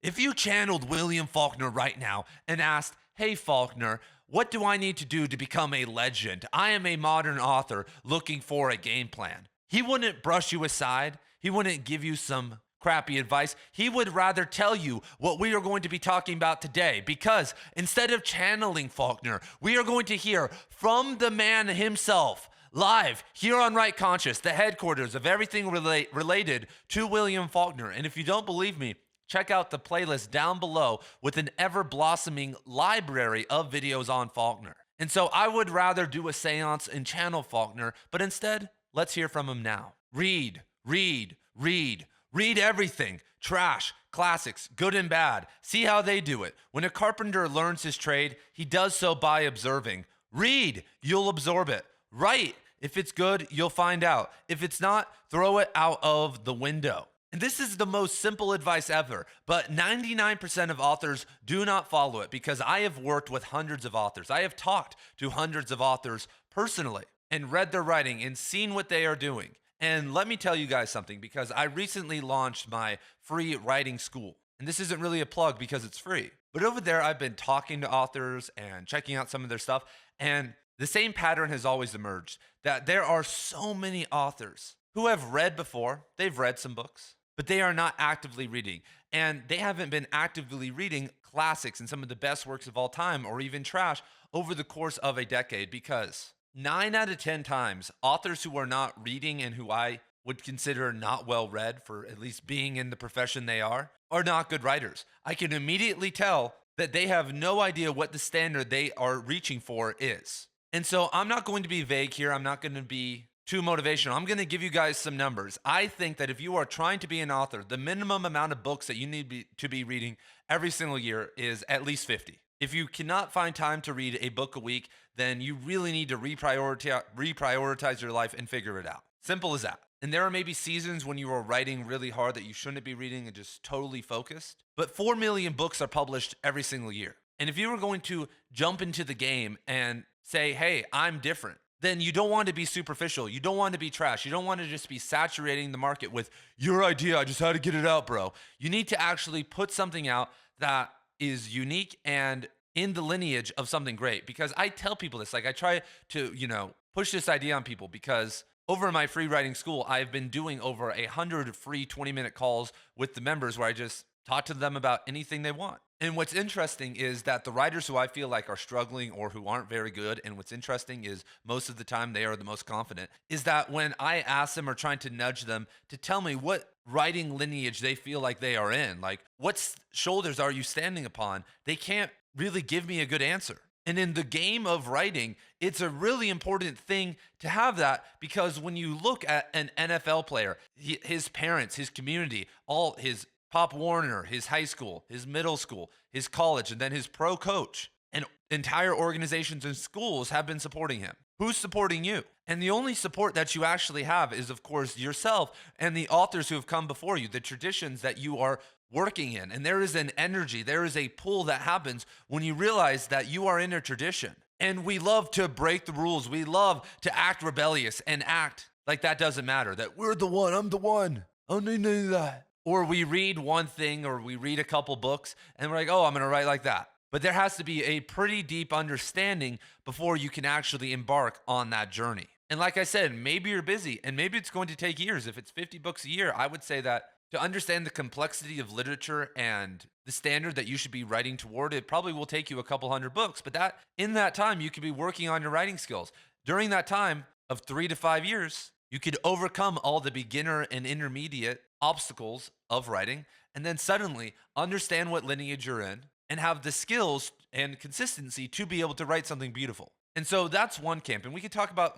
If you channeled William Faulkner right now and asked, "Hey Faulkner, what do I need to do to become a legend? I am a modern author looking for a game plan." He wouldn't brush you aside. He wouldn't give you some crappy advice. He would rather tell you what we are going to be talking about today, because instead of channeling Faulkner, we are going to hear from the man himself live here on Right Conscious, the headquarters of everything related to William Faulkner. And if you don't believe me, check out the playlist down below with an ever blossoming library of videos on Faulkner. And so I would rather do a seance and channel Faulkner, but instead, let's hear from him now. Read, read, read. Read everything. Trash, classics, good and bad. See how they do it. When a carpenter learns his trade, he does so by observing. Read, you'll absorb it. Write, if it's good, you'll find out. If it's not, throw it out of the window. And this is the most simple advice ever, but 99% of authors do not follow it, because I have worked with hundreds of authors. I have talked to hundreds of authors personally and read their writing and seen what they are doing. And let me tell you guys something, because I recently launched my free writing school. And this isn't really a plug because it's free. But over there, I've been talking to authors and checking out some of their stuff. And the same pattern has always emerged, that there are so many authors who have read before. They've read some books, but they are not actively reading. And they haven't been actively reading classics and some of the best works of all time, or even trash, over the course of a decade, because 9 out of 10 times, authors who are not reading and who I would consider not well read, for at least being in the profession they are not good writers. I can immediately tell that they have no idea what the standard they are reaching for is. And so I'm not going to be vague here. I'm not going to be too motivational. I'm going to give you guys some numbers. I think that if you are trying to be an author, the minimum amount of books that you need to be reading every single year is at least 50. If you cannot find time to read a book a week, then you really need to reprioritize your life and figure it out. Simple as that. And there are maybe seasons when you are writing really hard that you shouldn't be reading and just totally focused. But 4 million books are published every single year. And if you were going to jump into the game and say, "Hey, I'm different," then you don't want to be superficial. You don't want to be trash. You don't want to just be saturating the market with your idea. I just had to get it out, bro. You need to actually put something out that is unique and in the lineage of something great. Because I tell people this, like I try to, push this idea on people, because over in my free writing school, I've been doing over 100 free 20-minute calls with the members where I just talk to them about anything they want. And what's interesting is that the writers who I feel like are struggling or who aren't very good, and what's interesting is most of the time they are the most confident, is that when I ask them or trying to nudge them to tell me what writing lineage they feel like they are in, like what shoulders are you standing upon, they can't really give me a good answer. And in the game of writing, it's a really important thing to have that, because when you look at an NFL player, his parents, his community, all his Pop Warner, his high school, his middle school, his college, and then his pro coach, and entire organizations and schools have been supporting him. Who's supporting you? And the only support that you actually have is, of course, yourself and the authors who have come before you, the traditions that you are working in. And there is an energy, there is a pull that happens when you realize that you are in a tradition. And we love to break the rules. We love to act rebellious and act like that doesn't matter, that we're the one, I'm the one, I don't need any of that. Or we read one thing, or we read a couple books and we're like, "Oh, I'm going to write like that." But there has to be a pretty deep understanding before you can actually embark on that journey. And like I said, maybe you're busy and maybe it's going to take years. If it's 50 books a year, I would say that to understand the complexity of literature and the standard that you should be writing toward, it probably will take you a couple hundred books. But that in that time, you could be working on your writing skills. During that time of 3 to 5 years, you could overcome all the beginner and intermediate obstacles of writing, and then suddenly understand what lineage you're in and have the skills and consistency to be able to write something beautiful. And so that's one camp, and we can talk about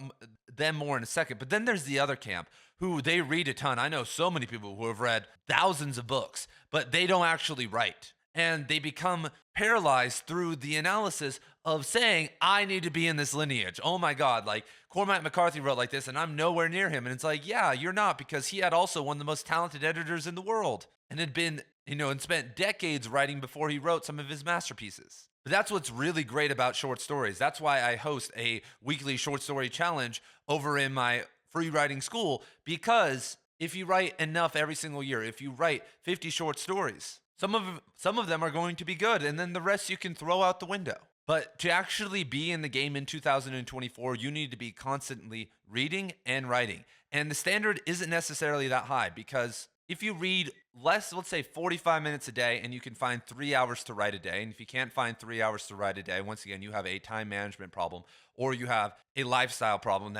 them more in a second. But then there's the other camp who they read a ton. I know so many people who have read thousands of books, but they don't actually write. And they become paralyzed through the analysis of saying, "I need to be in this lineage. Oh my God, like Cormac McCarthy wrote like this, and I'm nowhere near him." And it's like, yeah, you're not, because he had also one of the most talented editors in the world and had been, and spent decades writing before he wrote some of his masterpieces. But that's what's really great about short stories. That's why I host a weekly short story challenge over in my free writing school, because if you write enough every single year, if you write 50 short stories, Some of them are going to be good, and then the rest you can throw out the window. But to actually be in the game in 2024, you need to be constantly reading and writing. And the standard isn't necessarily that high, because if you read less, let's say 45 minutes a day, and you can find 3 hours to write a day, and if you can't find 3 hours to write a day, once again, you have a time management problem, or you have a lifestyle problem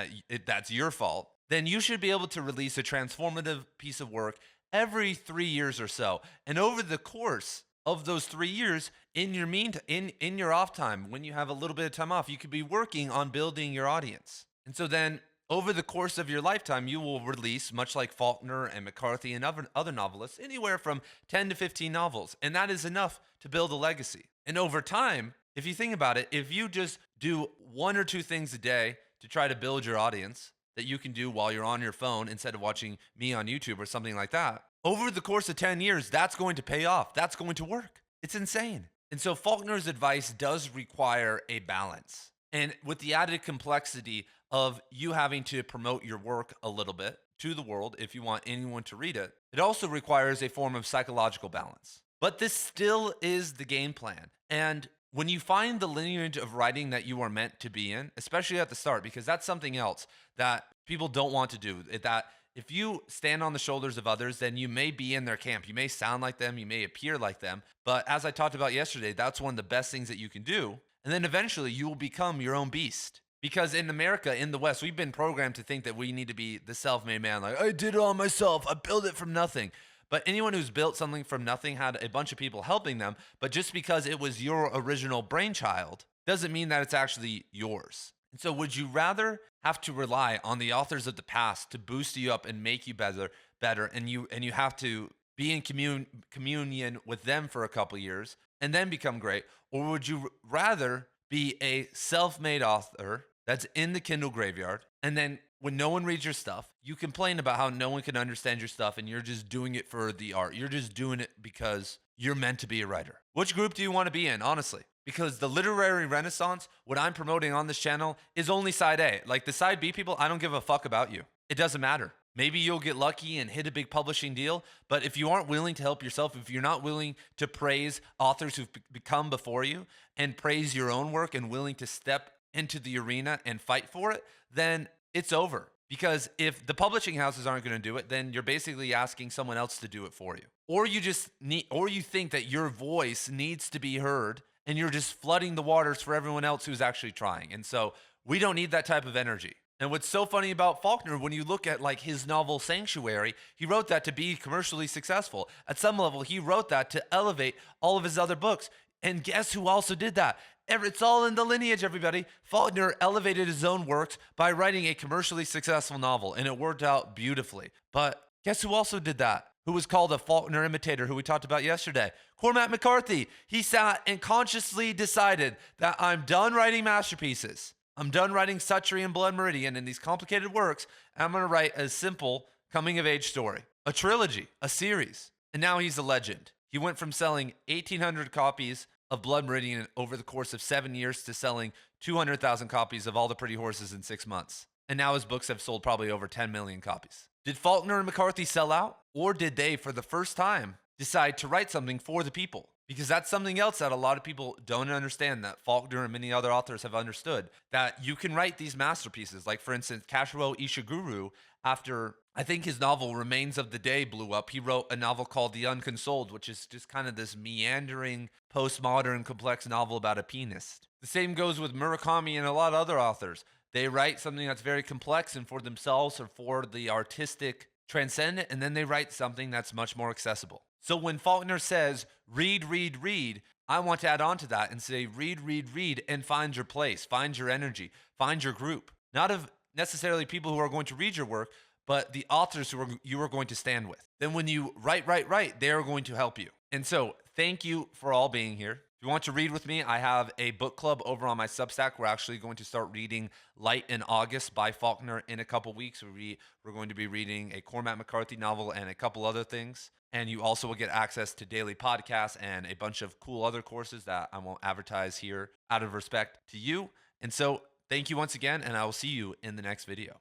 that's your fault, then you should be able to release a transformative piece of work every 3 years or so. And over the course of those 3 years, in your in your off time, when you have a little bit of time off, you could be working on building your audience. And so then over the course of your lifetime, you will release, much like Faulkner and McCarthy and other novelists, anywhere from 10 to 15 novels. And that is enough to build a legacy. And over time, if you think about it, if you just do one or two things a day to try to build your audience that you can do while you're on your phone instead of watching me on YouTube or something like that, over the course of 10 years, that's going to pay off. That's going to work. It's insane. And so Faulkner's advice does require a balance. And with the added complexity of you having to promote your work a little bit to the world if you want anyone to read it, it also requires a form of psychological balance. But this still is the game plan. And when you find the lineage of writing that you are meant to be in, especially at the start, because that's something else that people don't want to do, that if you stand on the shoulders of others, then you may be in their camp. You may sound like them, you may appear like them. But as I talked about yesterday, that's one of the best things that you can do. And then eventually you will become your own beast. Because in America, in the West, we've been programmed to think that we need to be the self-made man. Like, I did it all myself. I built it from nothing. But anyone who's built something from nothing had a bunch of people helping them. But just because it was your original brainchild doesn't mean that it's actually yours. And so would you rather have to rely on the authors of the past to boost you up and make you better, and you have to be in communion with them for a couple years and then become great? Or would you rather be a self-made author that's in the Kindle graveyard, and then when no one reads your stuff, you complain about how no one can understand your stuff and you're just doing it for the art. You're just doing it because you're meant to be a writer. Which group do you want to be in, honestly? Because the literary renaissance, what I'm promoting on this channel, is only side A. Like the side B people, I don't give a fuck about you. It doesn't matter. Maybe you'll get lucky and hit a big publishing deal, but if you aren't willing to help yourself, if you're not willing to praise authors who've become before you and praise your own work and willing to step into the arena and fight for it, then it's over. Because if the publishing houses aren't going to do it, then you're basically asking someone else to do it for you. Or you think that your voice needs to be heard and you're just flooding the waters for everyone else who's actually trying. And so we don't need that type of energy. And what's so funny about Faulkner, when you look at like his novel Sanctuary, he wrote that to be commercially successful. At some level, he wrote that to elevate all of his other books. And guess who also did that? It's all in the lineage, everybody. Faulkner elevated his own works by writing a commercially successful novel, and it worked out beautifully. But guess who also did that? Who was called a Faulkner imitator, who we talked about yesterday? Cormac McCarthy. He sat and consciously decided that I'm done writing masterpieces. I'm done writing Suttree and Blood Meridian and these complicated works. I'm going to write a simple coming-of-age story, a trilogy, a series. And now he's a legend. He went from selling 1,800 copies of Blood Meridian over the course of 7 years to selling 200,000 copies of All the Pretty Horses in 6 months. And now his books have sold probably over 10 million copies. Did Faulkner and McCarthy sell out? Or did they, for the first time, decide to write something for the people? Because that's something else that a lot of people don't understand, that Faulkner and many other authors have understood, that you can write these masterpieces. Like, for instance, Kashiwa Ishiguro, after I think his novel Remains of the Day blew up, he wrote a novel called The Unconsoled, which is just kind of this meandering, postmodern, complex novel about a pianist. The same goes with Murakami and a lot of other authors. They write something that's very complex and for themselves or for the artistic transcendent, and then they write something that's much more accessible. So when Faulkner says, read, read, read, I want to add on to that and say, read, read, read, and find your place, find your energy, find your group. Not of necessarily people who are going to read your work, but the authors you are going to stand with. Then when you write, they are going to help you. And so thank you for all being here. If you want to read with me, I have a book club over on my Substack. We're actually going to start reading Light in August by Faulkner in a couple weeks. We're going to be reading a Cormac McCarthy novel and a couple other things. And you also will get access to daily podcasts and a bunch of cool other courses that I won't advertise here out of respect to you. And so thank you once again, and I will see you in the next video.